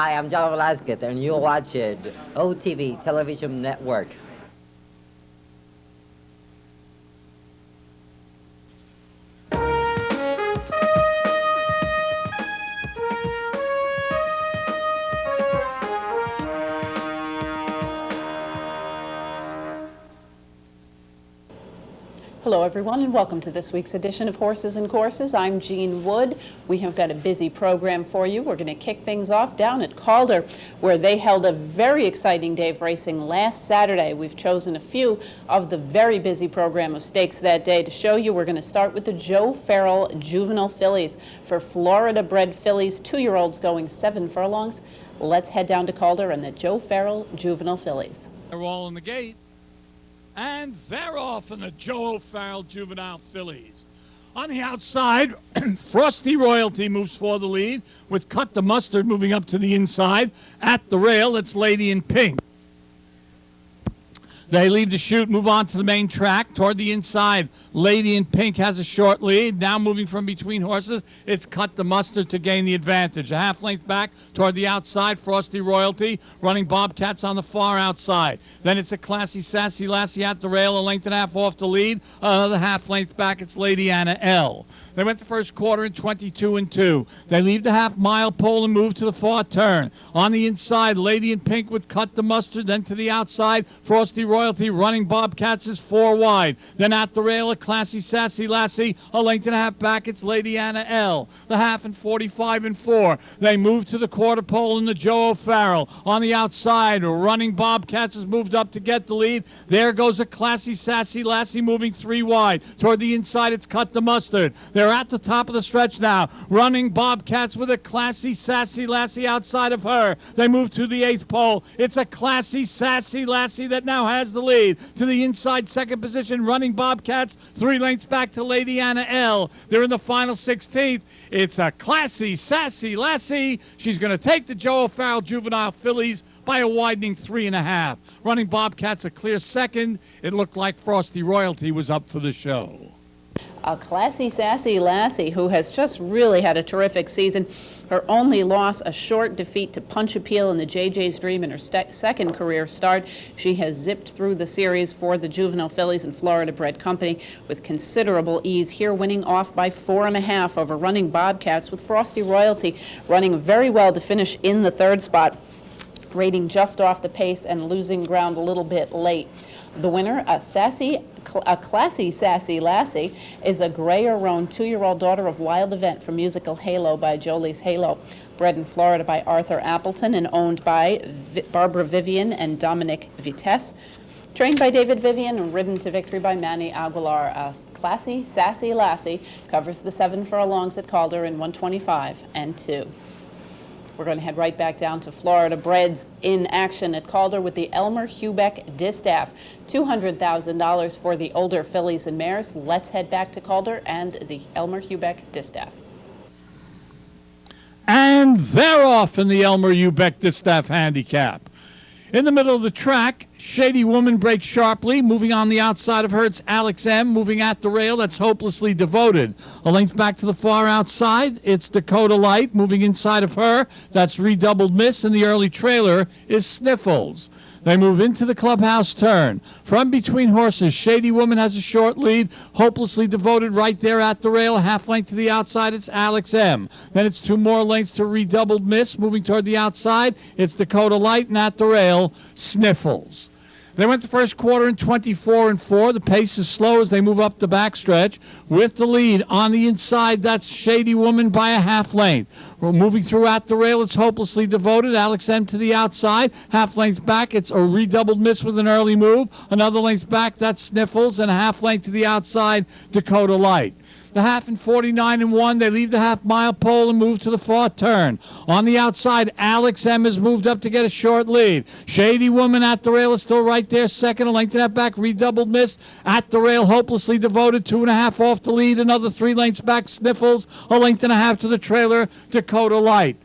Hi, I'm John Velasquez, and you're watching OTV Television Network. Hello everyone and welcome to this week's edition of Horses and Courses. I'm Jean Wood. We have got a busy program for you. We're going to kick things off down at Calder, where they held a very exciting day of racing last Saturday. We've chosen a few of the very busy program of stakes that day to show you. We're going to start with the Joe Farrell Juvenile Fillies. For Florida-bred fillies, 2-year-olds going 7 furlongs. Let's head down to Calder and the Joe Farrell Juvenile Fillies. They're all in the gate. And they're off in the Joe Farrell Juvenile Fillies. On the outside, Frosty Royalty moves for the lead, with Cut the Mustard moving up to the inside. At the rail, it's Lady in Pink. They leave the chute, move on to the main track. Toward the inside, Lady in Pink has a short lead. Now moving from between horses, it's Cut the Mustard to gain the advantage. A half length back toward the outside, Frosty Royalty running Bobcats on the far outside. Then it's a Classy Sassy Lassie at the rail, a length and a half off the lead. Another half length back, it's Lady Anna L. They went the first quarter in 22-2. They leave the half-mile pole and move to the far turn. On the inside, Lady in Pink would Cut the Mustard. Then to the outside, Frosty Royalty running Bobcats is 4 wide. Then at the rail, a Classy Sassy Lassie, a length and a half back, it's Lady Anna L. The half in 45-4. They move to the quarter pole in the Joe O'Farrell. On the outside, running Bobcats has moved up to get the lead. There goes a Classy Sassy Lassie moving 3 wide. Toward the inside, it's Cut the Mustard. They're at the top of the stretch now. Running Bobcats with a Classy Sassy Lassie outside of her. They move to the 8th pole. It's a Classy Sassy Lassie that now has the lead. To the inside, second position, running Bobcats, 3 lengths back to Lady Anna L. They're in the final 16th. It's a Classy Sassy Lassie. She's going to take the Joe O'Farrell Juvenile Fillies by a widening 3.5. Running Bobcats a clear second. It looked like Frosty Royalty was up for the show. A Classy Sassy Lassie who has just really had a terrific season. Her only loss, a short defeat to Punch Appeal in the JJ's Dream in her second career start. She has zipped through the series for the Juvenile Fillies and Florida Bred Company with considerable ease here, winning off by 4.5 over running Bobcats, with Frosty Royalty running very well to finish in the 3rd spot, rating just off the pace and losing ground a little bit late. The winner, a Classy Sassy Lassie, is a Gray or Roan 2-year-old daughter of Wild Event from musical Halo by Jolie's Halo, bred in Florida by Arthur Appleton and owned by Barbara Vivian and Dominic Vitesse. Trained by David Vivian and ridden to victory by Manny Aguilar. A Classy Sassy Lassie covers the 7 furlongs at Calder in 1:25-2. We're going to head right back down to Florida Breds in action at Calder with the Elmer Hubeck Distaff. $200,000 for the older fillies and mares. Let's head back to Calder and the Elmer Hubeck Distaff. And they're off in the Elmer Hubeck Distaff handicap. In the middle of the track, Shady Woman breaks sharply. Moving on the outside of her, it's Alex M. Moving at the rail, that's Hopelessly Devoted. A length back to the far outside, it's Dakota Light. Moving inside of her, that's Redoubled Miss. And the early trailer is Sniffles. They move into the clubhouse turn. From between horses, Shady Woman has a short lead. Hopelessly Devoted right there at the rail. A half length to the outside, it's Alex M. Then it's 2 more lengths to Redoubled Miss. Moving toward the outside, it's Dakota Light. And at the rail, Sniffles. They went the first quarter in 24-4. The pace is slow as they move up the backstretch. With the lead on the inside, that's Shady Woman by a half length. We're moving through at the rail, it's Hopelessly Devoted. Alex M to the outside. Half length back, it's a Redoubled Miss with an early move. Another length back, that's Sniffles. And a half length to the outside, Dakota Light. The half in 49-1. They leave the half-mile pole and move to the far turn. On the outside, Alex M has moved up to get a short lead. Shady Woman at the rail is still right there. Second, a length and a half back. Redoubled Miss at the rail. Hopelessly Devoted. 2.5 off the lead. Another 3 lengths back. Sniffles. A length and a half to the trailer. Dakota Light.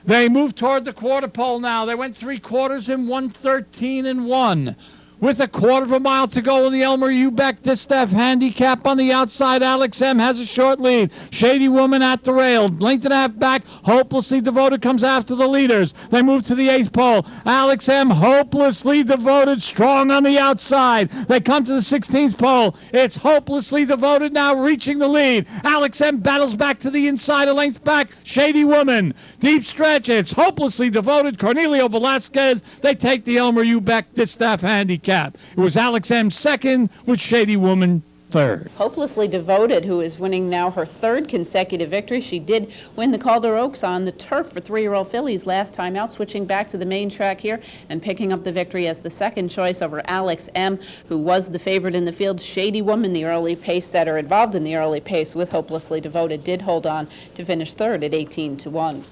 They move toward the quarter pole now. They went 3 quarters in 113-1. With a quarter of a mile to go in the Elmer Ubeck Distaff handicap on the outside, Alex M. has a short lead. Shady Woman at the rail. Length and a half back. Hopelessly Devoted comes after the leaders. They move to the 8th pole. Alex M. Hopelessly Devoted strong on the outside. They come to the 16th pole. It's Hopelessly Devoted now reaching the lead. Alex M. battles back to the inside, a length back. Shady Woman. Deep stretch. It's Hopelessly Devoted. Cornelio Velasquez. They take the Elmer Ubeck Distaff handicap. It was Alex M. second with Shady Woman third. Hopelessly Devoted, who is winning now her third consecutive victory. She did win the Calder Oaks on the turf for 3-year-old fillies last time out, switching back to the main track here and picking up the victory as the second choice over Alex M., who was the favorite in the field. Shady Woman, the early pace setter involved in the early pace with Hopelessly Devoted, did hold on to finish third at 18-1.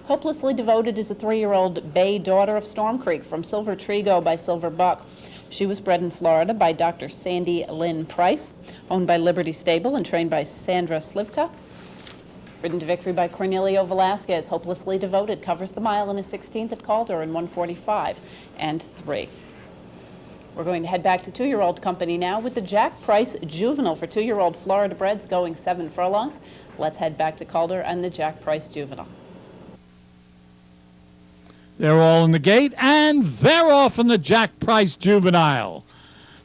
Hopelessly Devoted is a 3-year-old bay daughter of Storm Creek from Silver Trigo by Silver Buck. She was bred in Florida by Dr. Sandy Lynn Price, owned by Liberty Stable and trained by Sandra Slivka. Ridden to victory by Cornelio Velasquez, Hopelessly Devoted covers the mile in a 16th at Calder in 1:45.3. We're going to head back to 2-year-old company now with the Jack Price Juvenile for 2-year-old Florida breds going 7 furlongs. Let's head back to Calder and the Jack Price Juvenile. They're all in the gate, and they're off in the Jack Price Juvenile.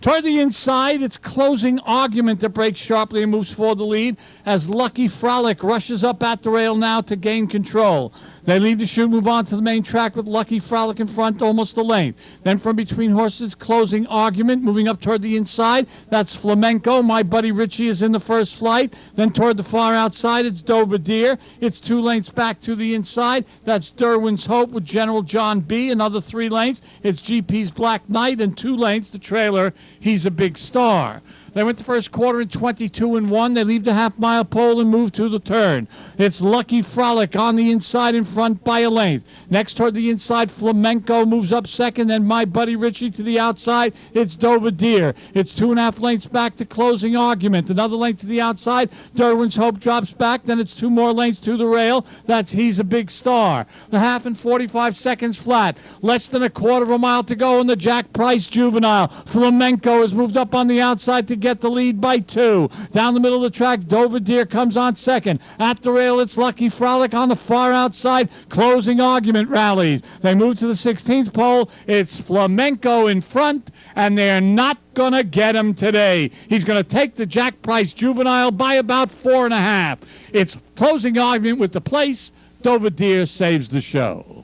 Toward the inside, it's Closing Argument that breaks sharply and moves for the lead as Lucky Frolic rushes up at the rail now to gain control. They leave the chute, move on to the main track with Lucky Frolic in front, almost a length. Then from between horses, Closing Argument, moving up toward the inside. That's Flamenco. My Buddy Richie is in the first flight. Then toward the far outside, it's Dover Deer. It's 2 lengths back to the inside. That's Derwin's Hope with General John B. Another 3 lengths. It's GP's Black Knight, and 2 lengths, the trailer, He's a Big Star. They went the first quarter in 22-1. They leave the half-mile pole and move to the turn. It's Lucky Frolic on the inside in front by a length. Next toward the inside, Flamenco moves up second. Then My Buddy Richie to the outside. It's Dover Deer. It's 2.5 lengths back to Closing Argument. Another length to the outside. Derwin's Hope drops back. Then it's 2 more lengths to the rail. That's He's a Big Star. The half in 45 seconds flat. Less than a quarter of a mile to go in the Jack Price Juvenile. Flamenco has moved up on the outside to get the lead by 2. Down the middle of the track, Dover Deer comes on second. At the rail, it's Lucky Frolic on the far outside. Closing Argument rallies. They move to the 16th pole. It's Flamenco in front, and they're not going to get him today. He's going to take the Jack Price Juvenile by about 4.5. It's Closing Argument with the place. Dover Deer saves the show.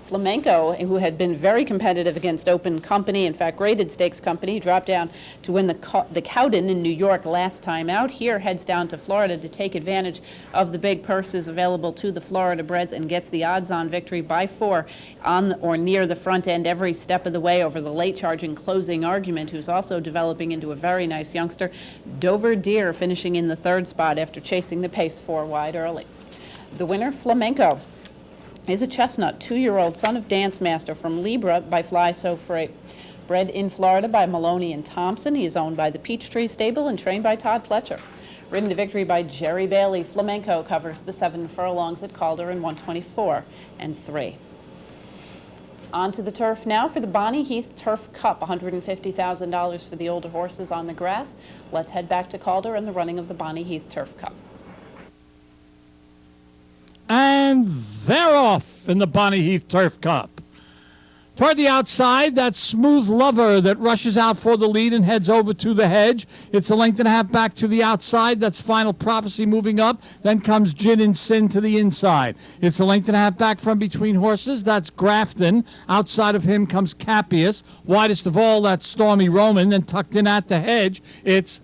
Flamenco, who had been very competitive against Open Company, in fact, Graded Stakes Company, dropped down to win the Cowden in New York last time out. Here, heads down to Florida to take advantage of the big purses available to the Florida breds and gets the odds-on victory by 4 on or near the front end every step of the way over the late-charging Closing Argument, who's also developing into a very nice youngster. Dover Deer finishing in the 3rd spot after chasing the pace 4 wide early. The winner, Flamenco, is a chestnut, 2-year-old son of Dance Master from Libra by Fly So Free. Bred in Florida by Maloney and Thompson, he is owned by the Peachtree Stable and trained by Todd Pletcher. Ridden to victory by Jerry Bailey, Flamenco covers the 7 furlongs at Calder in 1:24.3. On to the turf now for the Bonnie Heath Turf Cup, $150,000 for the older horses on the grass. Let's head back to Calder and the running of the Bonnie Heath Turf Cup. And they're off in the Bonnie Heath Turf Cup. Toward the outside, that's Smooth Lover that rushes out for the lead and heads over to the hedge. It's a length and a half back to the outside. That's Final Prophecy moving up. Then comes Gin and Sin to the inside. It's a length and a half back from between horses. That's Grafton. Outside of him comes Cappius. Widest of all, that's Stormy Roman. Then tucked in at the hedge, it's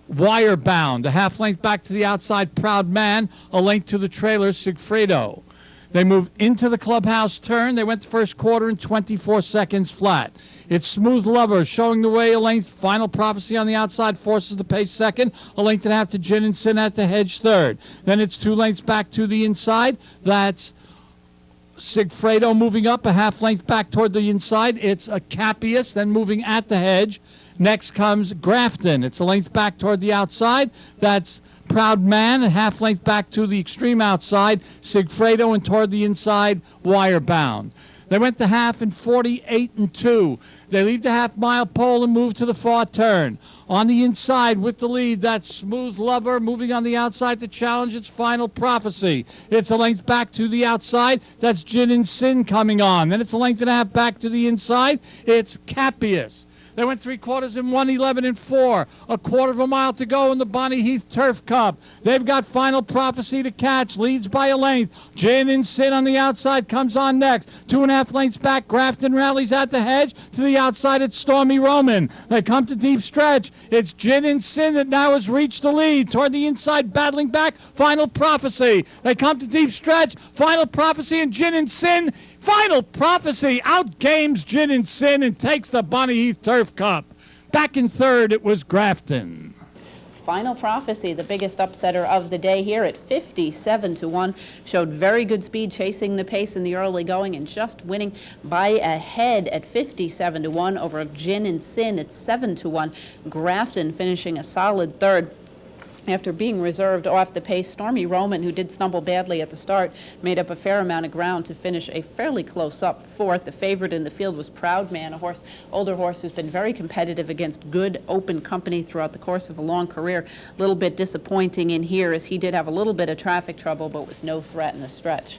Wire Bound, a half length back to the outside, Proud Man, a length to the trailer, Sigfredo. They move into the clubhouse turn. They went the first quarter in 24 seconds flat. It's Smooth Lover showing the way, a length. Final Prophecy on the outside forces the pace second, a length and a half to Gin and Sin at the hedge third. Then it's 2 lengths back to the inside. That's Sigfredo moving up a half length back toward the inside. It's a Cappius, then moving at the hedge. Next comes Grafton. It's a length back toward the outside. That's Proud Man, a half length back to the extreme outside, Sigfredo, and toward the inside, Wire Bound. They went to half in 48-2. They leave the half-mile pole and move to the far turn. On the inside with the lead, that's Smooth Lover moving on the outside to challenge its Final Prophecy. It's a length back to the outside. That's Gin and Sin coming on. Then it's a length and a half back to the inside. It's Capius. They went 3/4 in 1:11-4. A quarter of a mile to go in the Bonnie Heath Turf Cup. They've got Final Prophecy to catch. Leads by a length. Gin and Sin on the outside comes on next. 2.5 lengths back. Grafton rallies at the hedge. To the outside, it's Stormy Roman. They come to deep stretch. It's Gin and Sin that now has reached the lead. Toward the inside, battling back, Final Prophecy. They come to deep stretch. Final Prophecy and Gin and Sin. Final Prophecy outgames Gin and Sin and takes the Bonnie Heath Turf Cup. Back in third, it was Grafton. Final Prophecy, the biggest upsetter of the day here at 57-1, showed very good speed chasing the pace in the early going and just winning by a head at 57-1 over Gin and Sin at 7-1. Grafton finishing a solid third. After being reserved off the pace, Stormy Roman, who did stumble badly at the start, made up a fair amount of ground to finish a fairly close-up fourth. The favorite in the field was Proud Man, a older horse who's been very competitive against good open company throughout the course of a long career. A little bit disappointing in here as he did have a little bit of traffic trouble, but was no threat in the stretch.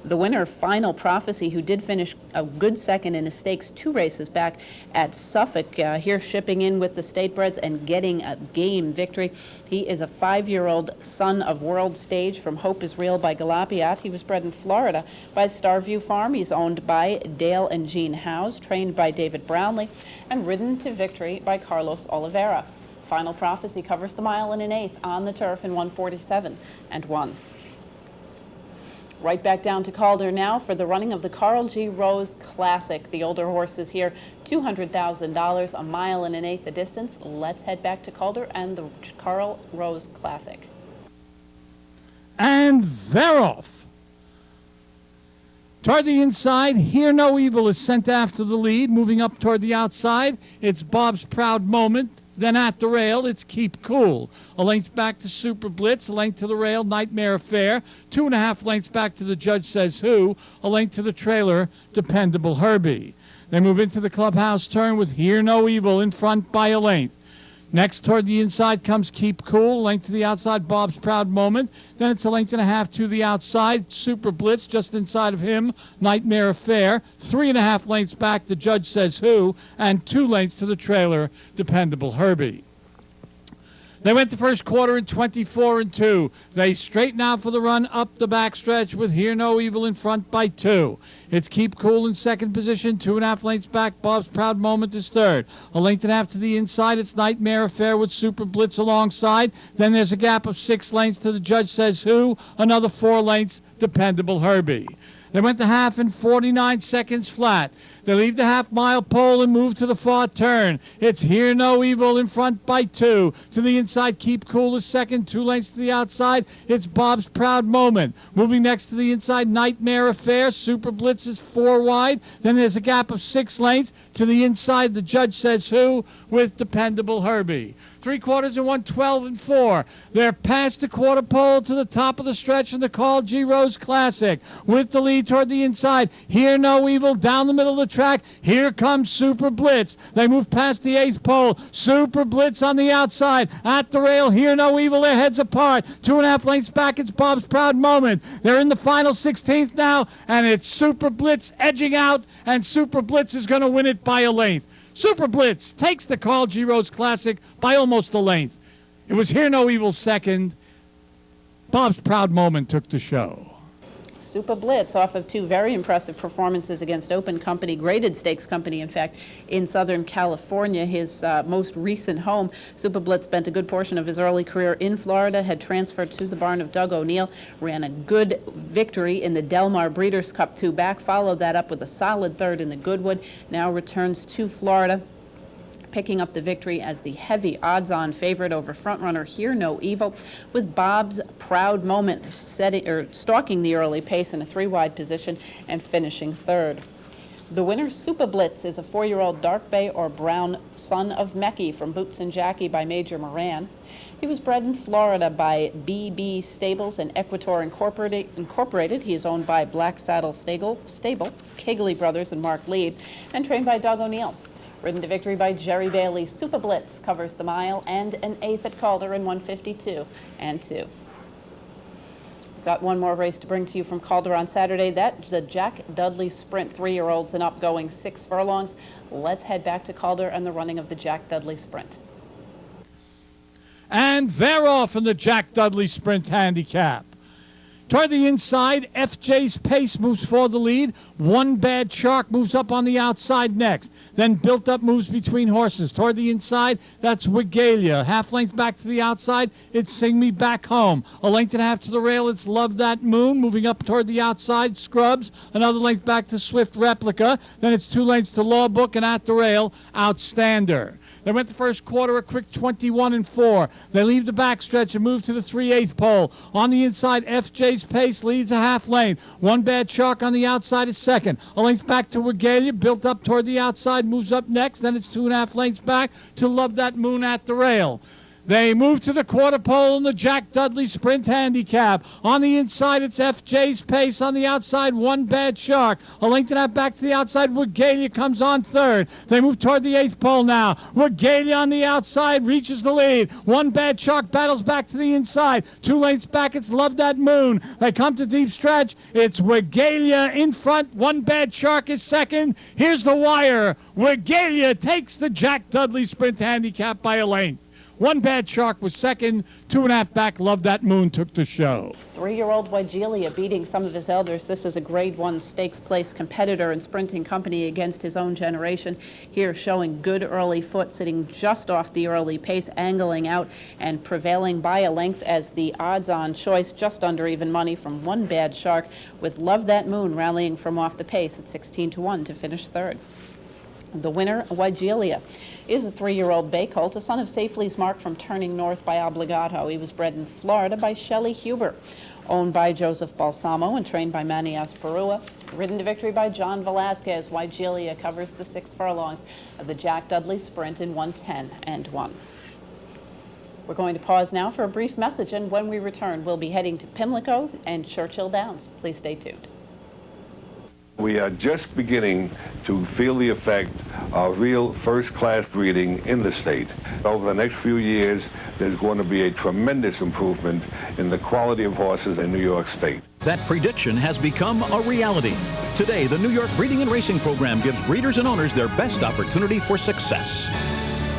The winner, Final Prophecy, who did finish a good second in his stakes 2 races back at Suffolk, here shipping in with the Statebreds and getting a game victory. He is a 5-year-old son of World Stage from Hope is Real by Galapiat. He was bred in Florida by Starview Farm. He's owned by Dale and Jean Howes, trained by David Brownlee, and ridden to victory by Carlos Oliveira. Final Prophecy covers the 1 1/8 on the turf in 1:47-1. Right back down to Calder now for the running of the Carl G. Rose Classic. The older horses here, $200,000, 1 1/8 the distance. Let's head back to Calder and the Carl Rose Classic. And they're off. Toward the inside, Hear No Evil is sent after the lead. Moving up toward the outside, it's Bob's Proud Moment. Then at the rail, it's Keep Cool. A length back to Super Blitz, a length to the rail, Nightmare Affair. 2.5 lengths back to the Judge Says Who, a length to the trailer, Dependable Herbie. They move into the clubhouse turn with Hear No Evil in front by a length. Next toward the inside comes Keep Cool, length to the outside, Bob's Proud Moment. Then it's a length and a half to the outside, Super Blitz just inside of him, Nightmare Affair. 3.5 lengths back, the Judge Says Who, and 2 lengths to the trailer, Dependable Herbie. They went the first quarter in 24-2. They straighten out for the run up the backstretch with Hear No Evil in front by 2. It's Keep Cool in second position, 2.5 lengths back. Bob's Proud Moment is third. A length and a half to the inside, it's Nightmare Affair with Super Blitz alongside. Then there's a gap of 6 lengths to the Judge Says Who, another 4 lengths, Dependable Herbie. They went to half in 49 seconds flat. They leave the half-mile pole and move to the far turn. It's Hear No Evil in front by 2. To the inside, Keep Cool is second. 2 lengths to the outside, it's Bob's Proud Moment. Moving next to the inside, Nightmare Affair. Super Blitz is 4 wide. Then there's a gap of 6 lengths. To the inside, the Judge Says Who with Dependable Herbie. 3/4 in 1:12-4. They're past the quarter pole to the top of the stretch in the Carl G. Rose Classic. With the lead toward the inside, Hear No Evil down the middle of the track. Here comes Super Blitz. They move past the 8th pole. Super Blitz on the outside. At the rail, Hear No Evil, their heads apart. 2.5 lengths back, it's Bob's Proud Moment. They're in the final 16th now, and it's Super Blitz edging out, and Super Blitz is going to win it by a length. Super Blitz takes the Carl G. Rose Classic by almost a length. It was Hear No Evil second. Bob's Proud Moment took the show. Super Blitz, off of 2 very impressive performances against open company, graded stakes company, in fact, in Southern California, his most recent home. Super Blitz spent a good portion of his early career in Florida, had transferred to the barn of Doug O'Neill, ran a good victory in the Del Mar Breeders' Cup 2 back, followed that up with a solid third in the Goodwood, now returns to Florida, picking up the victory as the heavy odds-on favorite over frontrunner Hear No Evil, with Bob's Proud Moment stalking the early pace in a 3-wide position and finishing third. The winner, Super Blitz, is a 4-year-old dark bay or brown son of Mecky from Boots and Jackie by Major Moran. He was bred in Florida by BB Stables and Equator Incorporated. He is owned by Black Saddle Stable, Kegley Brothers and Mark Lead, and trained by Doug O'Neill. Ridden to victory by Jerry Bailey, Super Blitz covers the mile and an 8th at Calder in 1:52 and 2. Got one more race to bring to you from Calder on Saturday. That's the Jack Dudley Sprint, 3-year-olds and up, going 6 furlongs. Let's head back to Calder and the running of the Jack Dudley Sprint. And they're off in the Jack Dudley Sprint handicap. Toward the inside, FJ's Pace moves for the lead. One Bad Shark moves up on the outside next. Then Built Up moves between horses. Toward the inside, that's Wigalia. Half length back to the outside, it's Sing Me Back Home. A length and a half to the rail, it's Love That Moon. Moving up toward the outside, Scrubs. Another length back to Swift Replica. Then it's 2 lengths to Law Book, and at the rail, Outstander. They went the first quarter a quick 21-4. They leave the backstretch and move to the 3/8 pole. On the inside, FJ's Pace leads a half length. One Bad Shark on the outside is second. A length back to Wigalia. Built Up toward the outside, moves up next. Then it's 2.5 lengths back to Love That Moon at the rail. They move to the quarter pole in the Jack Dudley Sprint handicap. On the inside, it's FJ's Pace. On the outside, One Bad Shark. A length and a half back to the outside. Wigalia comes on third. They move toward the 8th pole now. Wigalia on the outside reaches the lead. One Bad Shark battles back to the inside. 2 lengths back, it's Love That Moon. They come to deep stretch. It's Wigalia in front. One Bad Shark is second. Here's the wire. Wigalia takes the Jack Dudley Sprint handicap by a length. One Bad Shark was second, 2.5 back. Love That Moon took the show. 3-year-old Wigalia beating some of his elders. This is a Grade 1 stakes place competitor and sprinting company against his own generation. Here showing good early foot, sitting just off the early pace, angling out and prevailing by a length as the odds-on choice, just under even money from One Bad Shark, with Love That Moon rallying from off the pace at 16-1 to finish third. The winner, Wigalia, is a 3-year-old bay colt, a son of Safely's Mark from Turning North by Obligato. He was bred in Florida by Shelley Huber, owned by Joseph Balsamo and trained by Manny Asperua. Ridden to victory by John Velasquez, Wigalia covers the 6 furlongs of the Jack Dudley Sprint in 1:10 and 1. We're going to pause now for a brief message, and when we return, we'll be heading to Pimlico and Churchill Downs. Please stay tuned. We are just beginning to feel the effect of real first-class breeding in the state. Over the next few years, there's going to be a tremendous improvement in the quality of horses in New York State. That prediction has become a reality. Today, the New York Breeding and Racing Program gives breeders and owners their best opportunity for success.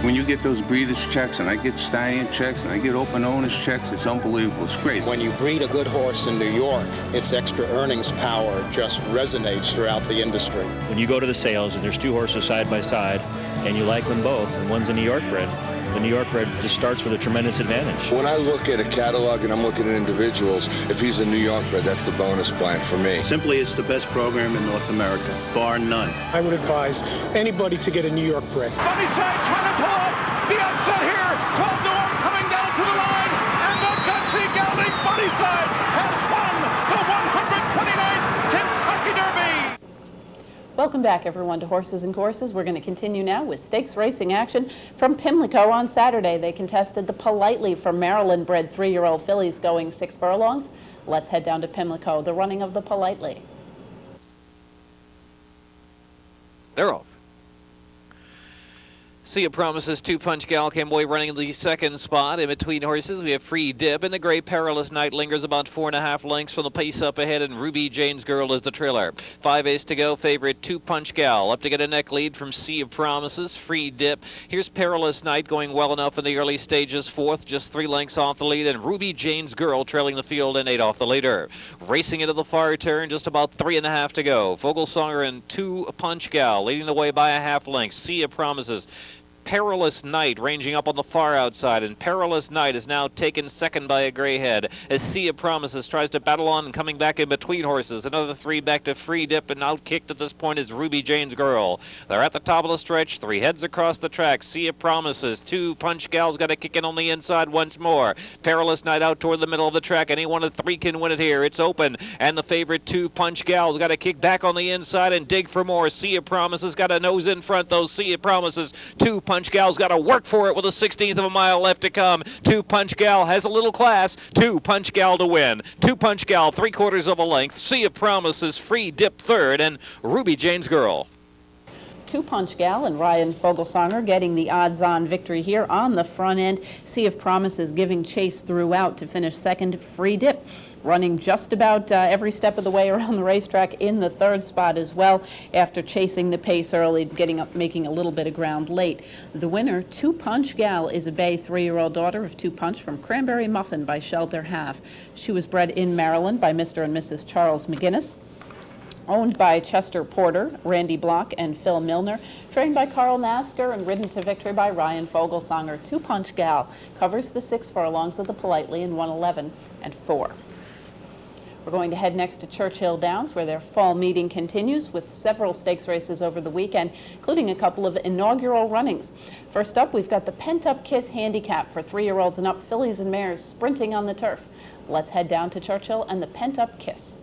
When you get those breeders' checks, and I get stallion checks, and I get open owners' checks, it's unbelievable. It's great. When you breed a good horse in New York, its extra earnings power just resonates throughout the industry. When you go to the sales and there's 2 horses side by side, and you like them both, and one's a New York bred, the New York bred just starts with a tremendous advantage. When I look at a catalog and I'm looking at individuals, if he's a New York bred, that's the bonus plan for me. Simply, it's the best program in North America, bar none. I would advise anybody to get a New York bred. Funny side trying to pull off the upset here. 12-1 coming down to the line, and the gutsy gelding Funny side has won the 129th Kentucky Derby. Welcome back, everyone, to Horses and Courses. We're going to continue now with stakes racing action from Pimlico on Saturday. They contested the Politely from Maryland-bred 3-year-old fillies going 6 furlongs. Let's head down to Pimlico, the running of the Politely. They're off. Sea of Promises, 2-punch gal came away running in the 2nd spot. In between horses, we have Free Dip, and the Gray Perilous Night lingers about 4.5 lengths from the pace up ahead, and Ruby Jane's Girl is the trailer. 5 ace to go, favorite 2-punch gal. Up to get a neck lead from Sea of Promises, Free Dip. Here's Perilous Night going well enough in the early stages, 4th, just 3 lengths off the lead, and Ruby Jane's Girl trailing the field and 8 off the leader. Racing into the far turn, just about 3.5 to go. Fogelsonger and 2-punch gal leading the way by a half length. Sea of Promises Perilous Night ranging up on the far outside, and Perilous Night is now taken second by a greyhead as Sea of Promises tries to battle on and coming back in between horses. Another 3 back to Free Dip, and outkicked at this point is Ruby Jane's Girl. They're at the top of the stretch, 3 heads across the track. Sea of Promises, 2 Punch Gals got to kick in on the inside once more. Perilous Night out toward the middle of the track. Any one of 3 can win it here. It's open, and the favorite 2 Punch Gals got to kick back on the inside and dig for more. Sea of Promises got a nose in front, though. Sea of Promises, 2 Punch Gals got to work for it with a 16th of a mile left to come. 2 Punch Gal has a little class. 2 Punch Gal to win. 2 Punch Gal, 3/4 of a length. Sea of Promises, Free Dip third, and Ruby Jane's Girl. 2 Punch Gal and Ryan Fogelsonger getting the odds-on victory here on the front end. Sea of Promises giving chase throughout to finish second. Free Dip running just about every step of the way around the racetrack in the 3rd spot as well, after chasing the pace early, getting up, making a little bit of ground late. The winner, 2 Punch Gal, is a bay 3-year-old daughter of 2 Punch from Cranberry Muffin by Shelter Half. She was bred in Maryland by Mr. and Mrs. Charles McGinnis. Owned by Chester Porter, Randy Block, and Phil Milner. Trained by Carl Nasker and ridden to victory by Ryan Fogelsonger. 2 Punch Gal covers the 6 furlongs of the Politely in 1:11 and 4. We're going to head next to Churchill Downs, where their fall meeting continues with several stakes races over the weekend, including a couple of inaugural runnings. First up, we've got the Pent-Up Kiss Handicap for 3-year-olds and up, fillies and mares sprinting on the turf. Let's head down to Churchill and the Pent-Up Kiss.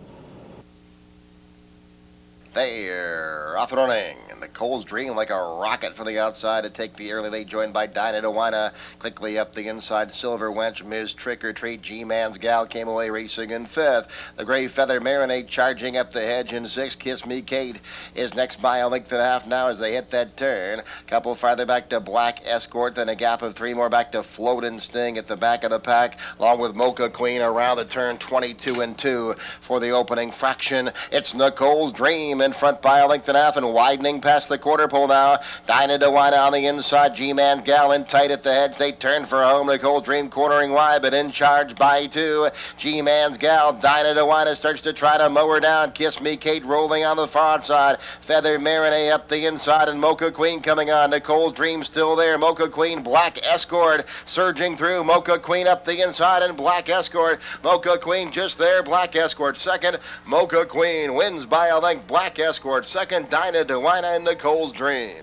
They're off and running, and the Coles Dream like a rocket from the outside to take the early lead, joined by Dinah DeWina. Quickly up the inside, Silver Wench, Ms. Trick or Treat, G-Man's Gal came away racing in 5th. The Gray Feather Marinade charging up the hedge in 6th. Kiss Me Kate is next by a length and a half now as they hit that turn. Couple farther back to Black Escort, then a gap of 3 more back to Float and Sting at the back of the pack, along with Mocha Queen around the turn, 22 and 2 for the opening fraction. It's Nicole's Dream in front by a length and a half and widening past the quarter pole now. Dinah DeWina on the inside, G-Man Gal in tight at the hedge. They turn for home. Nicole's Dream cornering wide, but in charge by 2. G-Man's Gal, Dinah DeWina starts to try to mow her down. Kiss Me Kate rolling on the far side. Feather Marinade up the inside and Mocha Queen coming on. Nicole's Dream still there. Mocha Queen, Black Escort surging through. Mocha Queen up the inside and Black Escort. Mocha Queen just there. Black Escort second. Mocha Queen wins by a length. Black Escort second. Dinah DeWina and Nicole's Dream.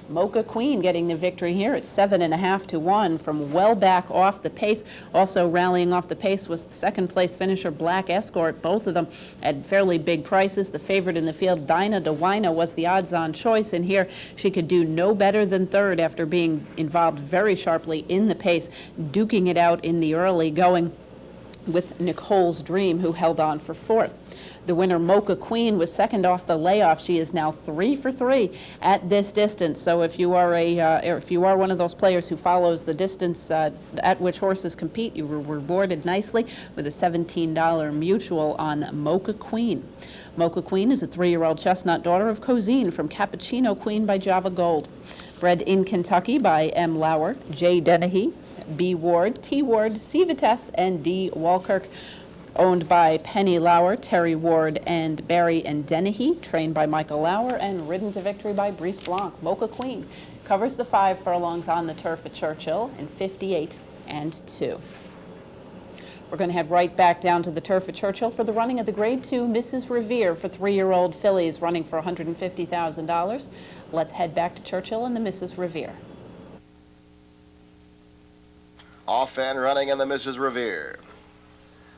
Mocha Queen getting the victory here at 7.5 to 1 from well back off the pace. Also rallying off the pace was the 2nd place finisher Black Escort. Both of them at fairly big prices. The favorite in the field, Dinah DeWina, was the odds-on choice, and here she could do no better than 3rd after being involved very sharply in the pace, duking it out in the early going with Nicole's Dream, who held on for 4th. The winner, Mocha Queen, was 2nd off the layoff. She is now 3 for 3 at this distance. So if you are one of those players who follows the distance at which horses compete, you were rewarded nicely with a $17 mutual on Mocha Queen. Mocha Queen is a 3-year-old chestnut daughter of Cozine from Cappuccino Queen by Java Gold. Bred in Kentucky by M. Lauer, J. Dennehy, B. Ward, T. Ward, C. Vitesse, and D. Walkirk. Owned by Penny Lauer, Terry Ward, and Barry and Dennehy. Trained by Michael Lauer and ridden to victory by Brice Blanc. Mocha Queen covers the 5 furlongs on the turf at Churchill in 58 and 2. We're going to head right back down to the turf at Churchill for the running of the Grade 2 Mrs. Revere for 3-year-old fillies, running for $150,000. Let's head back to Churchill and the Mrs. Revere. Off and running in the Mrs. Revere.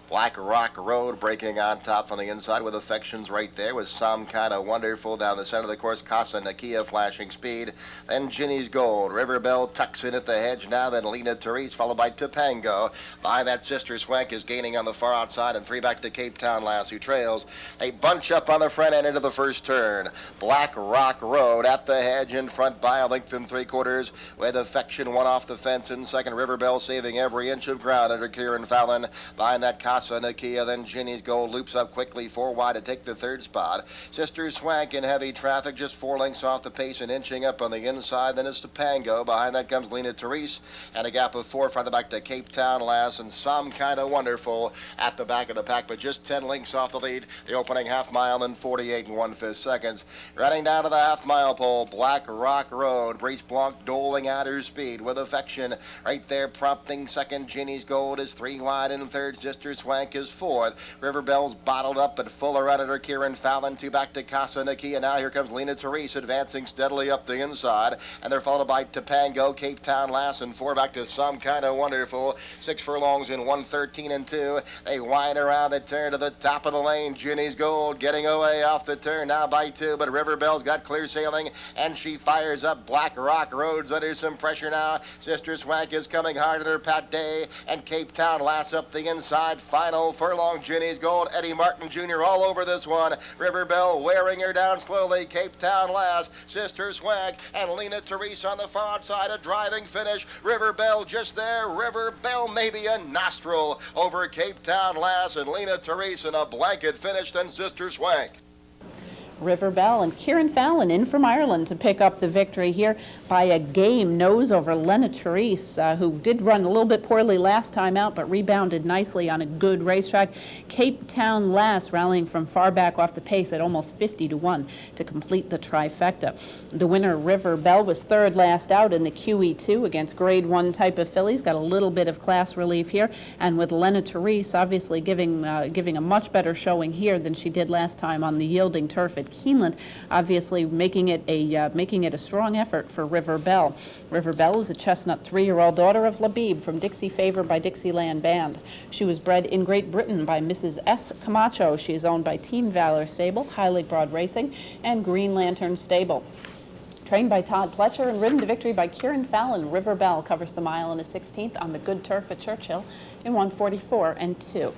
Black Rock Road breaking on top from the inside with Affections right there with Some Kind of Wonderful down the center of the course. Casa Nakia flashing speed. Then Ginny's Gold. River Bell tucks in at the hedge now. Then Lena Therese followed by Topango. By that Sister Swank is gaining on the far outside and 3 back to Cape Town Lass who trails. They bunch up on the front end into the first turn. Black Rock Road at the hedge in front by a length and 3/4 with Affection 1 off the fence in second. River Bell saving every inch of ground under Kieran Fallon. Behind that Casa Casa Nakia. Then Ginny's Gold loops up quickly 4 wide to take the third spot. Sister Swank in heavy traffic, just 4 lengths off the pace and inching up on the inside. Then it's Topango. Behind that comes Lena Therese, and a gap of 4 farther back to Cape Town Lass, and Some Kind of Wonderful at the back of the pack, but just 10 lengths off the lead. The opening half mile in 48 1/5 seconds. Running down to the half mile pole, Black Rock Road. Brice Blanc doling at her speed with affection. Right there, prompting second. Ginny's Gold is 3 wide in third. Sister Swank is 4th. River Bell's bottled up, but fuller out at her. Kieran Fallon, 2 back to Casa Nakia. Now here comes Lena Therese advancing steadily up the inside, and they're followed by Topango, Cape Town Lass, and 4 back to Some Kind of Wonderful. 6 furlongs in 1:13 and 2. They wind around the turn to the top of the lane. Ginny's Gold getting away off the turn now by 2, but River Bell's got clear sailing, and she fires up. Black Rock Road's under some pressure now. Sister Swank is coming hard at her. Pat Day and Cape Town Lass up the inside. Final furlong, Ginny's Gold. Eddie Martin Jr. all over this one. River Bell wearing her down slowly. Cape Town Lass, Sister Swank, and Lena Therese on the far outside. A driving finish. River Bell just there. River Bell maybe a nostril over Cape Town Lass, and Lena Therese in a blanket finish, then Sister Swank. River Bell and Kieran Fallon in from Ireland to pick up the victory here by a game nose over Lena Therese, who did run a little bit poorly last time out, but rebounded nicely on a good racetrack. Cape Town Lass rallying from far back off the pace at almost 50 to 1 to complete the trifecta. The winner, River Bell, was 3rd last out in the QE2 against Grade 1 type of fillies. Got a little bit of class relief here, and with Lena Therese obviously giving a much better showing here than she did last time on the yielding turf at Keeneland, obviously making it a strong effort for River Bell. River Bell is a chestnut 3-year-old daughter of Labib from Dixie Favor by Dixieland Band. She was bred in Great Britain by Mrs. S. Camacho. She is owned by Team Valor Stable, Highly Broad Racing, and Green Lantern Stable. Trained by Todd Pletcher and ridden to victory by Kieran Fallon, River Bell covers the mile and a 16th on the good turf at Churchill in 1:44 and 2.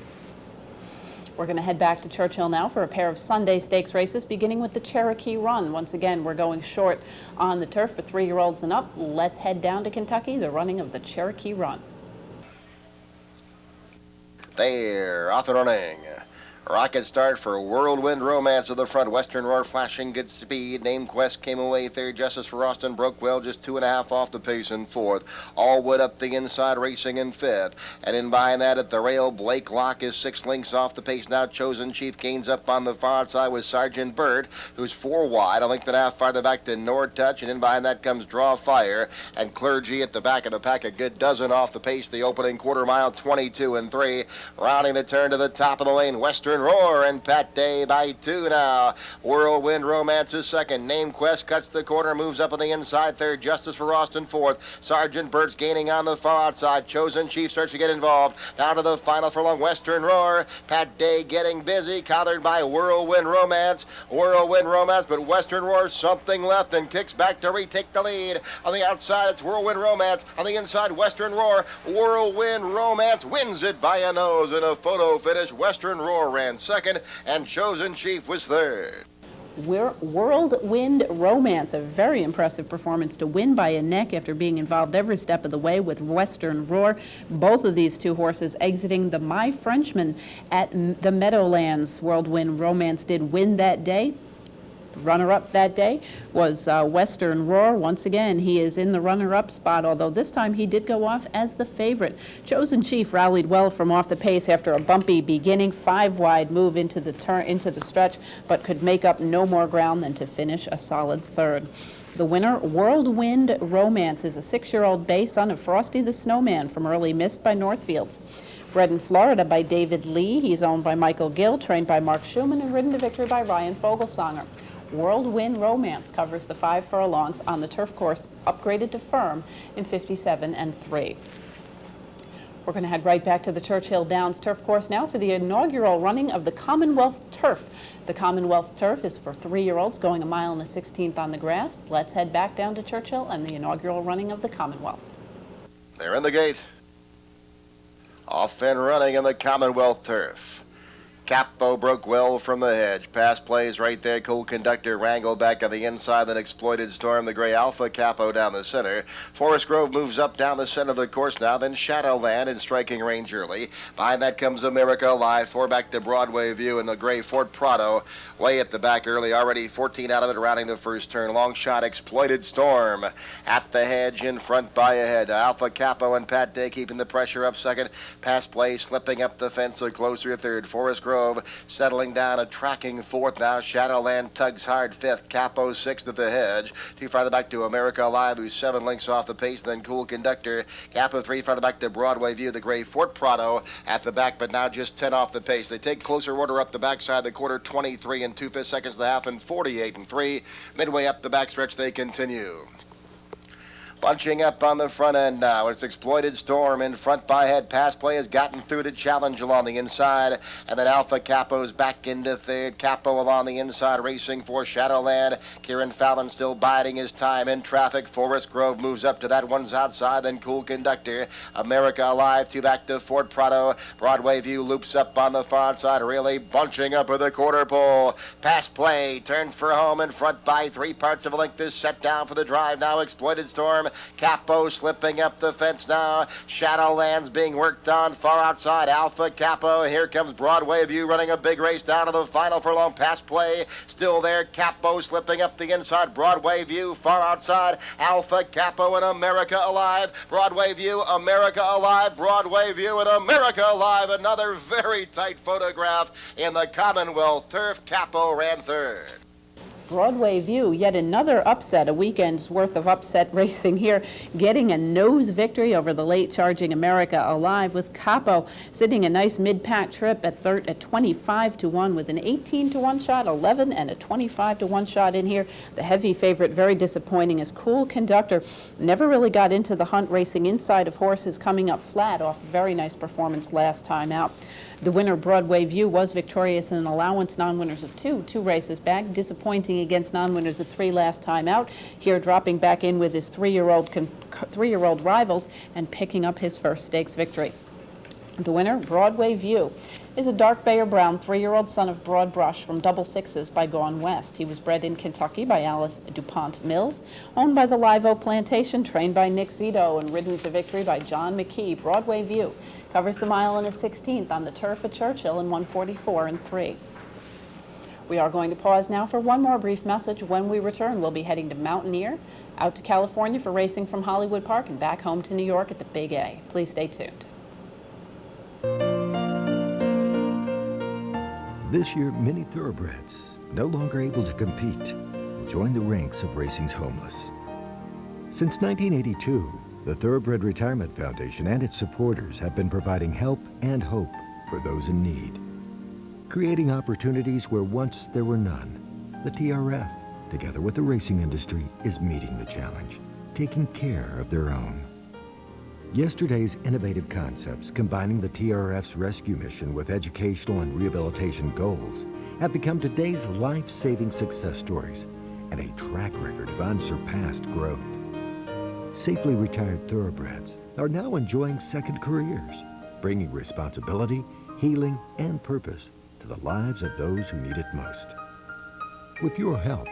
We're going to head back to Churchill now for a pair of Sunday stakes races, beginning with the Cherokee Run. Once again, we're going short on the turf for 3-year-olds and up. Let's head down to Kentucky, the running of the Cherokee Run. They're off and running. Rocket start for Worldwind Romance of the front. Western Roar flashing good speed. Name Quest came away 3rd. Justice for Austin broke well, just 2.5 off the pace in 4th. Allwood up the inside racing in 5th. And in behind that at the rail, Blake Locke is 6 lengths off the pace now. Chosen Chief gains up on the far side with Sergeant Bird, who's 4 wide. A length and a half farther back to Nord Touch. And in behind that comes Draw Fire. And Clergy at the back of the pack, a good dozen off the pace. The opening quarter mile, 22 and 3. Rounding the turn to the top of the lane, Western Roar and Pat Day by 2 now. Whirlwind Romance is 2nd. Name Quest cuts the corner, moves up on the inside 3rd. Justice for Austin 4th. Sergeant Bird's gaining on the far outside. Chosen Chief starts to get involved. Down to the final furlong, Western Roar. Pat Day getting busy, collared by Whirlwind Romance. Whirlwind Romance, but Western Roar something left and kicks back to retake the lead. On the outside, it's Whirlwind Romance. On the inside, Western Roar. Whirlwind Romance wins it by a nose in a photo finish. Western Roar ran 2nd, and Chosen Chief was 3rd. Worldwind Romance, a very impressive performance to win by a neck after being involved every step of the way with Western Roar. Both of these 2 horses exiting the My Frenchman at the Meadowlands. Worldwind Romance did win that day. Runner-up that day was Western Roar. Once again, he is in the runner-up spot, although this time he did go off as the favorite. Chosen Chief rallied well from off the pace after a bumpy beginning, 5 wide move into the stretch, but could make up no more ground than to finish a solid 3rd. The winner, Worldwind Romance, is a 6-year-old bay son of Frosty the Snowman from Early Mist by Northfields. Bred in Florida by David Lee, he's owned by Michael Gill, trained by Mark Schumann, and ridden to victory by Ryan Fogelsonger. Worldwind Romance covers the 5 furlongs on the turf course upgraded to firm in 57 and 3. We're going to head right back to the Churchill Downs turf course now for the inaugural running of the Commonwealth Turf. The Commonwealth Turf is for 3-year-olds going a mile and a 16th on the grass. Let's head back down to Churchill and the inaugural running of the Commonwealth. They're in the gate. Off and running in the Commonwealth Turf. Capo broke well from the hedge. Pass plays right there. Cool Conductor wrangled back on the inside. Then Exploited Storm, the gray Alpha Capo down the center. Forest Grove moves up down the center of the course now. Then Shadowland in striking range early. Behind that comes America Alive. 4 back to Broadway View and the gray Fort Prado way at the back early. Already 14 out of it rounding the first turn. Long shot Exploited Storm at the hedge in front by a head. Alpha Capo and Pat Day keeping the pressure up second. Pass play slipping up the fence so closer third. Forest Grove settling down a tracking fourth now. Shadowland tugs hard fifth. Capo sixth at the hedge. 2 farther back to America Alive, who's 7 lengths off the pace. Then Cool Conductor. Capo 3 farther back to Broadway View. The gray Fort Prado at the back, but now just 10 off the pace. They take closer order up the backside of the quarter. 23 and 2/5 seconds the half and 48 and 3. Midway up the backstretch they continue. Bunching up on the front end now. It's Exploited Storm in front by head. Pass play has gotten through to challenge along the inside. And then Alpha Capo's back into third. Capo along the inside racing for Shadowland. Kieran Fallon still biding his time in traffic. Forest Grove moves up to that one's outside. Then Cool Conductor. America Alive 2 back to Fort Prado. Broadway View loops up on the far side. Really bunching up at the quarter pole. Pass play. Turns for home in front by 3 parts of a length. Is set down for the drive now. Exploited Storm. Capo slipping up the fence now. Shadowland's being worked on far outside. Alpha Capo. Here comes Broadway View running a big race down to the final furlong. Pass play still there. Capo slipping up the inside. Broadway View far outside. Alpha Capo and America Alive. Broadway View, America Alive. Broadway View and America Alive. Another very tight photograph in the Commonwealth Turf. Capo ran third. Broadway View, yet another upset, a weekend's worth of upset racing here, getting a nose victory over the late charging America Alive, with Capo sitting a nice mid-pack trip at 25-1 with an 18-1 shot, 11 and a 25-1 shot in here. The heavy favorite, very disappointing, as Cool Conductor never really got into the hunt, racing inside of horses, coming up flat off a very nice performance last time out. The winner, Broadway View, was victorious in an allowance, non-winners of 2 races back, disappointing against non-winners of 3 last time out. Here dropping back in with his three-year-old rivals and picking up his first stakes victory. The winner, Broadway View, is a dark Bayer Brown 3-year-old son of Broad Brush from Double Sixes by Gone West. He was bred in Kentucky by Alice DuPont Mills, owned by the Live Oak Plantation, trained by Nick Zito, and ridden to victory by John McKee. Broadway View covers the mile in a 16th on the turf at Churchill in 1:44 and 3. We are going to pause now for one more brief message. When we return, we'll be heading to Mountaineer, out to California for racing from Hollywood Park, and back home to New York at the Big A. Please stay tuned. This year, many thoroughbreds, no longer able to compete, will join the ranks of racing's homeless. Since 1982, the Thoroughbred Retirement Foundation and its supporters have been providing help and hope for those in need, creating opportunities where once there were none. The TRF, together with the racing industry, is meeting the challenge, taking care of their own. Yesterday's innovative concepts, combining the TRF's rescue mission with educational and rehabilitation goals, have become today's life-saving success stories and a track record of unsurpassed growth. Safely retired thoroughbreds are now enjoying second careers, bringing responsibility, healing, and purpose to the lives of those who need it most. With your help,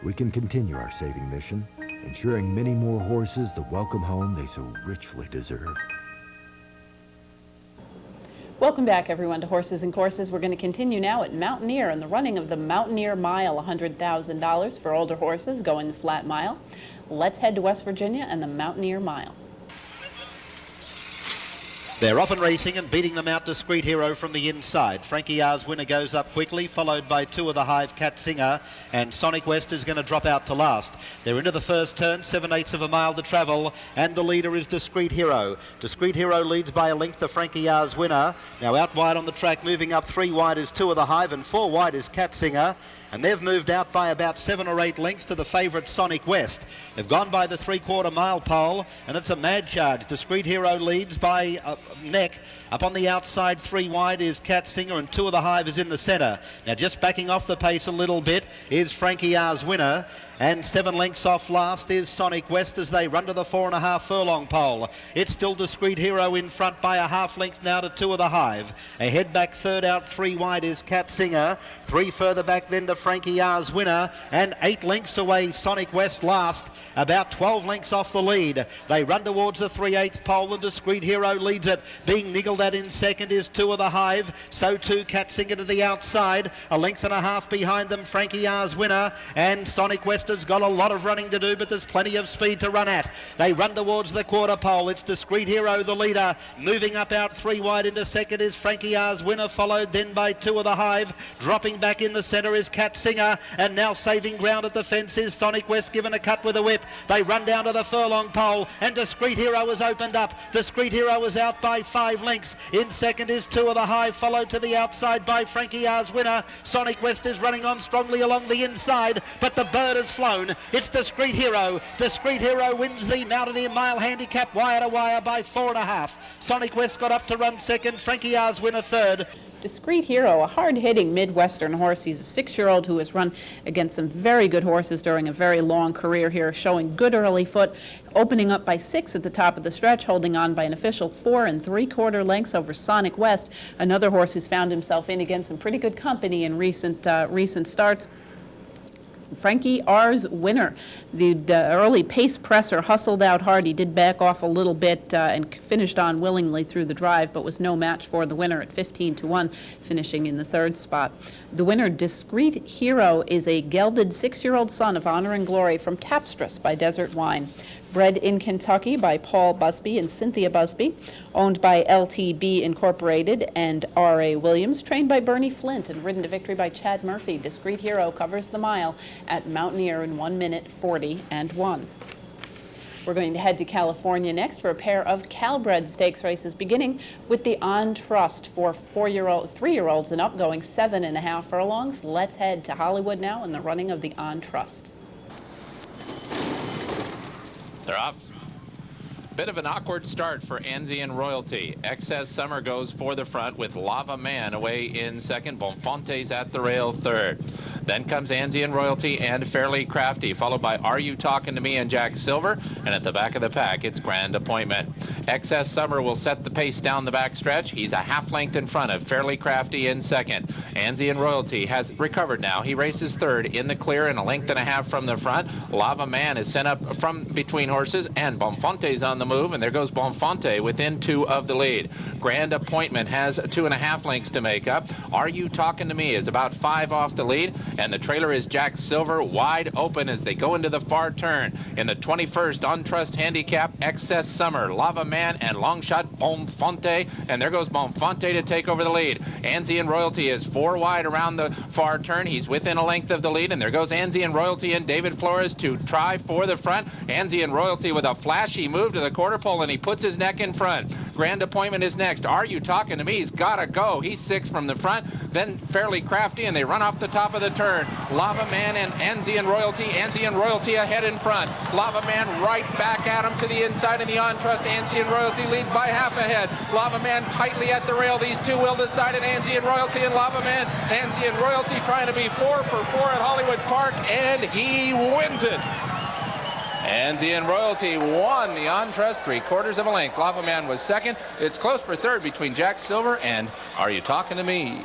we can continue our saving mission, ensuring many more horses the welcome home they so richly deserve. Welcome back, everyone, to Horses and Courses. We're going to continue now at Mountaineer and the running of the Mountaineer Mile, $100,000 for older horses going the flat mile. Let's head to West Virginia and the Mountaineer Mile. They're off and racing and beating them out. Discreet Hero from the inside. Frankie R's winner goes up quickly, followed by 2 of the Hive, Cat Singer, and Sonic West is going to drop out to last. They're into the first turn, 7/8 of a mile to travel, and the leader is Discreet Hero. Discreet Hero leads by a length to Frankie R's winner. Now out wide on the track, moving up 3 wide is 2 of the Hive, and 4 wide is Cat Singer. and they've moved out by about 7 or 8 lengths to the favourite Sonic West. They've gone by the 3/4 mile pole, and it's a mad charge. Discreet Hero leads by neck. Up on the outside, 3 wide is Castellano, and 2 of the Hive is in the centre. Now just backing off the pace a little bit is Frankie R's Winner, and 7 lengths off last is Sonic West as they run to the 4.5 furlong pole. It's still Discreet Hero in front by a half length now to 2 of the Hive. Ahead back, 3rd out, 3 wide is Castellano. 3 further back then to Frankie R's Winner, and 8 lengths away Sonic West last, about 12 lengths off the lead. They run towards the 3/8 pole, and Discreet Hero leads it. Being niggled at in second is 2 of the Hive, so too Castellano to the outside. A length and a half behind them, Frankie R's Winner, and Sonic West has got a lot of running to do, but there's plenty of speed to run at. They run towards the quarter pole. It's Discreet Hero the leader. Moving up out 3 wide into second is Frankie R's Winner, followed then by 2 of the Hive. Dropping back in the centre is Castellano, and now saving ground at the fence is Sonic West, given a cut with a whip. They run down to the furlong pole, and Discreet Hero has opened up. Discreet Hero is out by 5 lengths. In second is 2 of the Hive, followed to the outside by Frankie R's Winner. Sonic West is running on strongly along the inside, but the bird has flown. It's Discreet Hero. Discreet Hero wins the Mountaineer Mile Handicap wire to wire by 4.5. Sonic West got up to run second. Frankie R's Winner third. Discreet Hero, a hard-hitting Midwestern horse. He's a 6-year-old who has run against some very good horses during a very long career here, showing good early foot, opening up by 6 at the top of the stretch, holding on by an official 4 3/4 lengths over Sonic West, another horse who's found himself in against some pretty good company in recent starts. Frankie R's Winner, the early pace presser, hustled out hard. He did back off a little bit and finished on willingly through the drive, but was no match for the winner at 15-1, finishing in the 3rd spot. The winner, Discreet Hero, is a gelded 6-year-old son of Honor and Glory from Tapstress by Desert Wine. Bred in Kentucky by Paul Busby and Cynthia Busby, owned by LTB Incorporated and R.A. Williams, trained by Bernie Flint and ridden to victory by Chad Murphy. Discreet Hero covers the mile at Mountaineer in 1 minute 40-1. We're going to head to California next for a pair of Calbred Stakes races, beginning with the On Trust for 3-year-olds and up, going 7.5 furlongs. Let's head to Hollywood now in the running of the On Trust. They're off. Bit of an awkward start for Anzian Royalty. Excess Summer goes for the front with Lava Man away in second. Bonfante's at the rail third. Then comes Anzian Royalty and Fairly Crafty, followed by Are You Talking to Me and Jack Silver. And at the back of the pack, it's Grand Appointment. Excess Summer will set the pace down the back stretch. He's a half length in front of Fairly Crafty in second. Anzian Royalty has recovered now. He races third in the clear and a length and a half from the front. Lava Man is sent up from between horses, and Bonfante's on the move, and there goes Bonfante within 2 of the lead. Grand Appointment has 2.5 lengths to make up. Are You Talking to Me is about 5 off the lead, and the trailer is Jack Silver wide open as they go into the far turn. In the 21st On Trust Handicap, Excess Summer, Lava Man, and long shot Bonfante, and there goes Bonfante to take over the lead. Anzian Royalty is 4 wide around the far turn. He's within a length of the lead, and there goes Anzian Royalty and David Flores to try for the front. Anzian Royalty with a flashy move to the quarter pole, and he puts his neck in front. Grand Appointment is next. Are You Talking to Me? He's got to go. He's 6 from the front. Then Fairly Crafty, and they run off the top of the turn. Lava Man and Anzian Royalty. Anzian Royalty ahead in front. Lava Man right back at him to the inside in the On Trust. Anzian Royalty leads by half ahead. Lava Man tightly at the rail. These two will decide it. Anzian Royalty and Lava Man. Anzian Royalty trying to be 4 for 4 at Hollywood Park, and he wins it. Anzian Royalty won the On Trust 3/4 of a length. Lava Man was second. It's close for third between Jack Silver and Are You Talking to Me?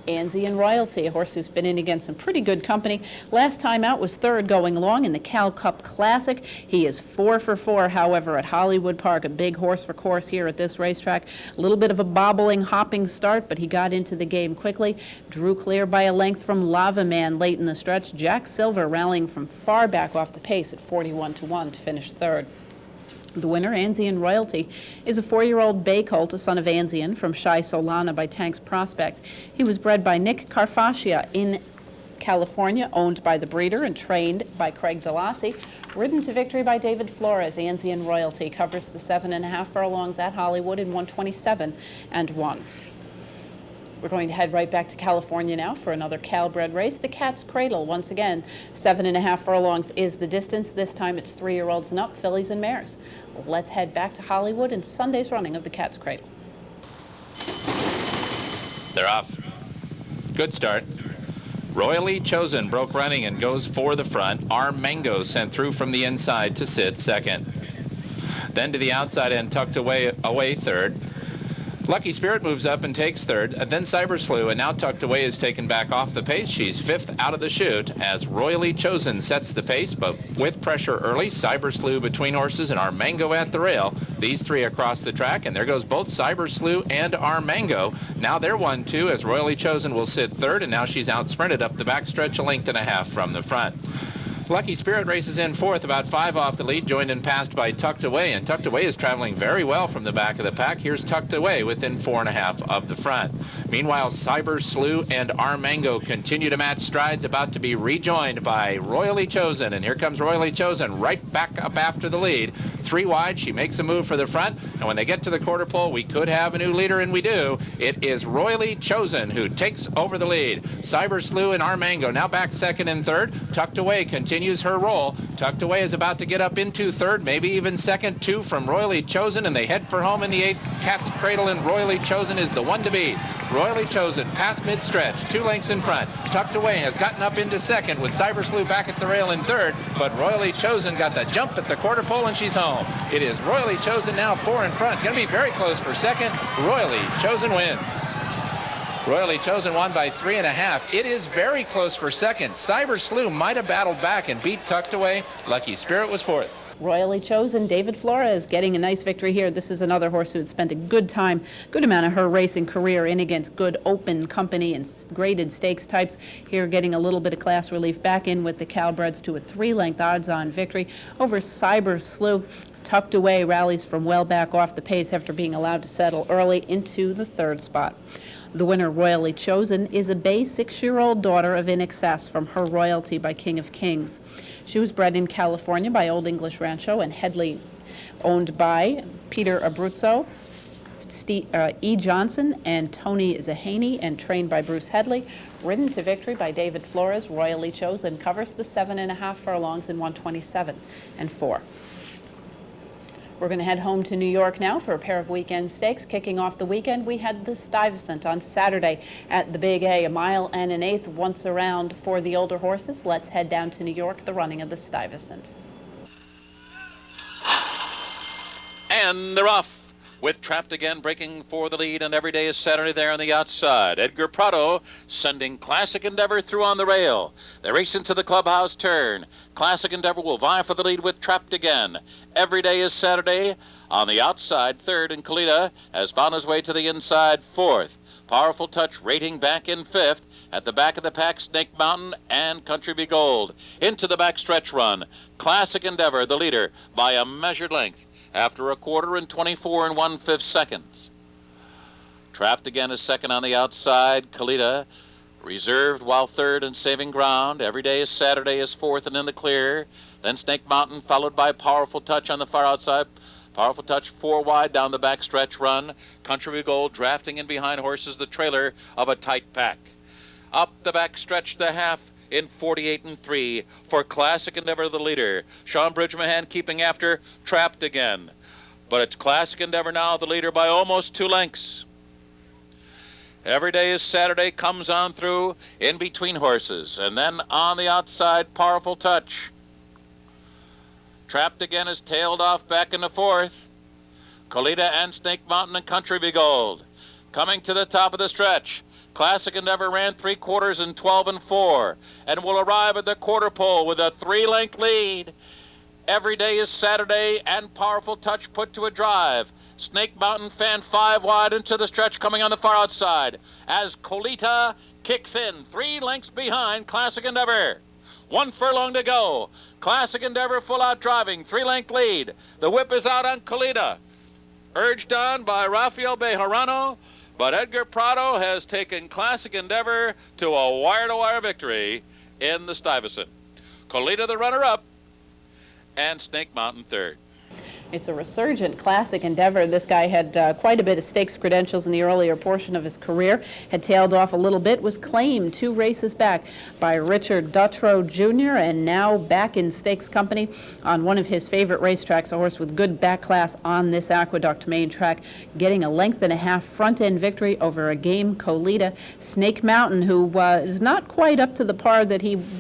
Anzian Royalty, a horse who's been in against some pretty good company. Last time out was third going along in the Cal Cup Classic. He is 4 for 4, however, at Hollywood Park, a big horse for course here at this racetrack. A little bit of a bobbling, hopping start, but he got into the game quickly. Drew clear by a length from Lava Man late in the stretch. Jack Silver rallying from far back off the pace at 41-1 to finish third. The winner, Anzian Royalty, is a 4-year-old bay colt, a son of Anzian, from Shy Solana by Tanks Prospect. He was bred by Nick Carfascia in California, owned by the breeder and trained by Craig DeLassy. Ridden to victory by David Flores, Anzian Royalty covers the 7.5 furlongs at Hollywood in 127-1. We're going to head right back to California now for another Calbred race. The Cat's Cradle, once again, 7.5 furlongs is the distance. This time it's 3-year-olds and up, fillies and mares. Let's head back to Hollywood and Sunday's running of the Cat's Cradle. They're off. Good start. Royally Chosen broke running and goes for the front. Our Mango sent through from the inside to sit second. Then to the outside end, tucked away third. Lucky Spirit moves up and takes third. Then Cyber Slew, and now tucked away, is taken back off the pace. She's fifth out of the chute as Royally Chosen sets the pace, but with pressure early. Cyber Slew between horses and Our Mango at the rail. These three across the track, and there goes both Cyber Slew and Our Mango. Now they're 1-2 as Royally Chosen will sit third, and now she's out sprinted up the backstretch 1.5 lengths from the front. Lucky Spirit races in fourth, about 5 off the lead, joined and passed by Tucked Away, and Tucked Away is traveling very well from the back of the pack. Here's Tucked Away within 4.5 of the front. Meanwhile, Cyber Slew and Our Mango continue to match strides, about to be rejoined by Royally Chosen, and here comes Royally Chosen right back up after the lead. 3 wide, she makes a move for the front, and when they get to the quarter pole, we could have a new leader, and we do. It is Royally Chosen who takes over the lead. Cyber Slew and Our Mango now back second and third. Tucked Away continues her roll. Tucked Away is about to get up into third, maybe even second. 2 from Royally Chosen, and they head for home in the 8th. Cat's Cradle, and Royally Chosen is the one to beat. Royally Chosen past mid-stretch, 2 lengths in front. Tucked Away has gotten up into second with Cyber Slew back at the rail in third, but Royally Chosen got the jump at the quarter pole, and she's home. It is Royally Chosen now 4 in front. Going to be very close for second. Royally Chosen wins. Royally Chosen won by 3.5. It is very close for second. Cyber Slew might have battled back and beat Tucked Away. Lucky Spirit was fourth. Royally Chosen, David Flores getting a nice victory here. This is another horse who had spent a good amount of her racing career in against good open company and graded stakes types. Here getting a little bit of class relief back in with the Calbreds to a 3-length odds-on victory over Cyber Slew. Tucked Away rallies from well back off the pace after being allowed to settle early into the 3rd spot. The winner, Royally Chosen, is a bay 6-year-old daughter of In Excess from Her Royalty by King of Kings. She was bred in California by Old English Rancho and Headley, owned by Peter Abruzzo, E. Johnson, and Tony Zahaney, and trained by Bruce Headley. Ridden to victory by David Flores, Royally Chosen covers the 7.5 furlongs in 1:27 and 4. We're going to head home to New York now for a pair of weekend stakes. Kicking off the weekend, we had the Stuyvesant on Saturday at the Big A, 1 1/8 miles once around for the older horses. Let's head down to New York, the running of the Stuyvesant. And they're off. With Trapped Again breaking for the lead, and Every Day is Saturday there on the outside. Edgar Prado sending Classic Endeavor through on the rail. They race into the clubhouse turn. Classic Endeavor will vie for the lead with Trapped Again. Every Day is Saturday on the outside, third, and Colita has found his way to the inside, fourth. Powerful Touch rating back in fifth. At the back of the pack, Snake Mountain and Country Be Gold. Into the backstretch run. Classic Endeavor, the leader, by a measured length. After a quarter and 24 1/5 seconds. Trapped Again is second on the outside. Colita reserved while third and saving ground. Every Day is Saturday is fourth and in the clear. Then Snake Mountain followed by Powerful Touch on the far outside. Powerful Touch 4 wide down the back stretch run. Country Gold drafting in behind horses, the trailer of a tight pack. Up the back stretch, the half in 48 3 for Classic Endeavor, the leader. Sean Bridgemahan keeping after Trapped Again. But it's Classic Endeavor now, the leader by almost 2 lengths. Every Day is Saturday comes on through in between horses. And then on the outside, Powerful Touch. Trapped Again is tailed off back in the 4th. Colita and Snake Mountain and Country Be Gold. Coming to the top of the stretch. Classic Endeavor ran 3/4 in 12 4 and will arrive at the quarter pole with a 3-length lead. Every Day is Saturday and Powerful Touch put to a drive. Snake Mountain fan 5 wide into the stretch coming on the far outside as Colita kicks in 3 lengths behind Classic Endeavor. 1 furlong to go. Classic Endeavor full out driving, 3-length lead. The whip is out on Colita. Urged on by Rafael Bejarano. But Edgar Prado has taken Classic Endeavor to a wire-to-wire victory in the Stuyvesant. Colita the runner-up, and Snake Mountain third. It's a resurgent classic endeavor. This guy had quite a bit of stakes credentials in the earlier portion of his career, had tailed off a little bit, was claimed 2 races back by Richard Dutrow Jr., and now back in stakes company on one of his favorite racetracks, a horse with good back class on this Aqueduct main track, getting a 1.5 length front-end victory over a game Colita. Snake Mountain, who is not quite up to the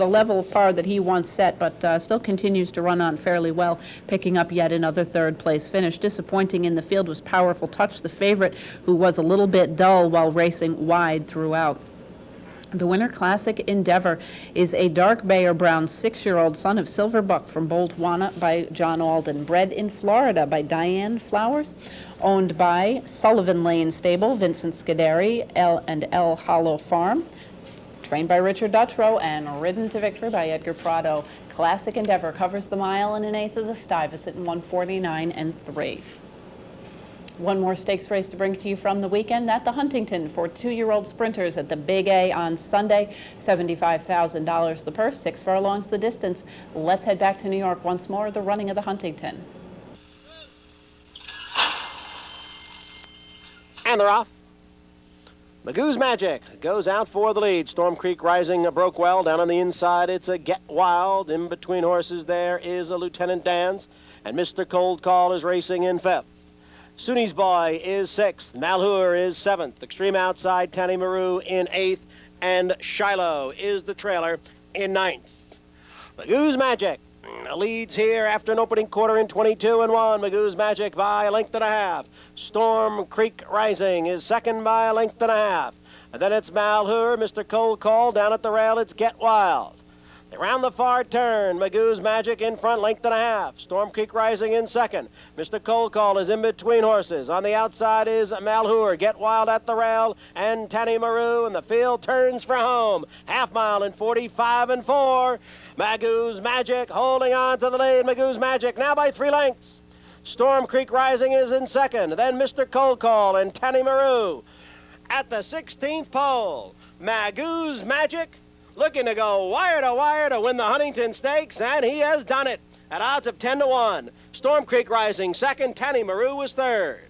level of par that he once set, but still continues to run on fairly well, picking up yet another third-place finish. Disappointing in the field was Powerful Touch, the favorite, who was a little bit dull while racing wide throughout. The Winter Classic Endeavor is a dark bay or brown 6-year-old son of Silver Buck from Boldwana by John Alden, bred in Florida by Diane Flowers, owned by Sullivan Lane Stable, Vincent Scuderi, L Hollow Farm, trained by Richard Dutrow, and ridden to victory by Edgar Prado. Classic Endeavor covers the mile and 1/8 of the Stuyvesant in 1:49 3. One more stakes race to bring to you from the weekend at the Huntington for 2-year-old sprinters at the Big A on Sunday. $75,000 the purse, 6 furlongs the distance. Let's head back to New York once more, the running of the Huntington. And they're off. Magoo's Magic goes out for the lead. Storm Creek Rising broke well. Down on the inside, it's a Get Wild. In between horses, there is a Lieutenant Dan's. And Mr. Cold Call is racing in 5th. Sunni's Boy is 6th. Malheur is 7th. Extreme Outside, Tani Maru in 8th. And Shiloh is the trailer in 9th. Magoo's Magic leads here after an opening quarter in 22-1. Magoo's Magic by a 1.5 lengths. Storm Creek Rising is second by a 1.5 lengths. And then it's Malheur, Mr. Cold Call. Down at the rail, it's Get Wild. Around the far turn, Magoo's Magic in front, 1.5 lengths. Storm Creek Rising in second. Mr. Cold Call is in between horses. On the outside is Malheur, Get Wild at the rail, and Tani Maru, and the field turns for home. Half mile in 45-4. Magoo's Magic holding on to the lead. Magoo's Magic now by 3 lengths. Storm Creek Rising is in second. Then Mr. Cold Call and Tani Maru. At the 16th pole, Magoo's Magic looking to go wire to win the Huntington Stakes, and he has done it at odds of 10-1. Storm Creek Rising second, Tani Maru was third.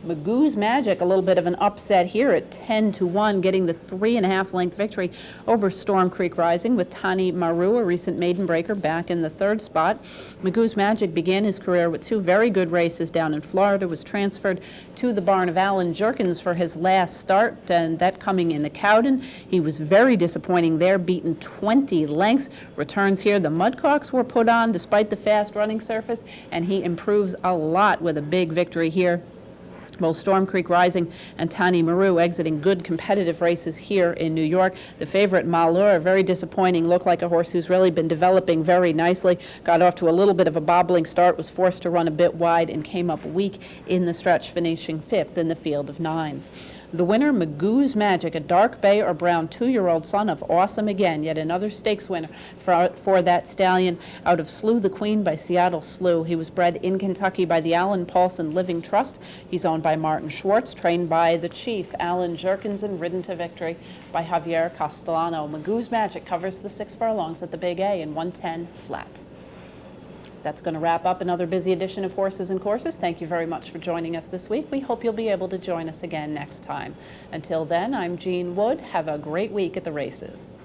Magoo's Magic, a little bit of an upset here at 10-1, getting the 3.5 length victory over Storm Creek Rising with Tani Maru, a recent maiden breaker, back in the 3rd spot. Magoo's Magic began his career with 2 very good races down in Florida, was transferred to the barn of Alan Jerkins for his last start, and that coming in the Cowden. He was very disappointing there, beaten 20 lengths. Returns here, the Mudcocks were put on despite the fast running surface, and he improves a lot with a big victory here. Both Storm Creek Rising and Tani Maru exiting good competitive races here in New York. The favorite, Malheur, very disappointing, looked like a horse who's really been developing very nicely. Got off to a little bit of a bobbling start, was forced to run a bit wide, and came up weak in the stretch, finishing 5th in the field of 9. The winner, Magoo's Magic, a dark bay or brown 2-year-old son of Awesome Again, yet another stakes winner for that stallion out of Slew the Queen by Seattle Slew. He was bred in Kentucky by the Alan Paulson Living Trust. He's owned by Martin Schwartz, trained by the chief, Alan Jerkins, and ridden to victory by Javier Castellano. Magoo's Magic covers the 6 furlongs at the Big A in 1:10 flat. That's going to wrap up another busy edition of Horses and Courses. Thank you very much for joining us this week. We hope you'll be able to join us again next time. Until then, I'm Jean Wood. Have a great week at the races.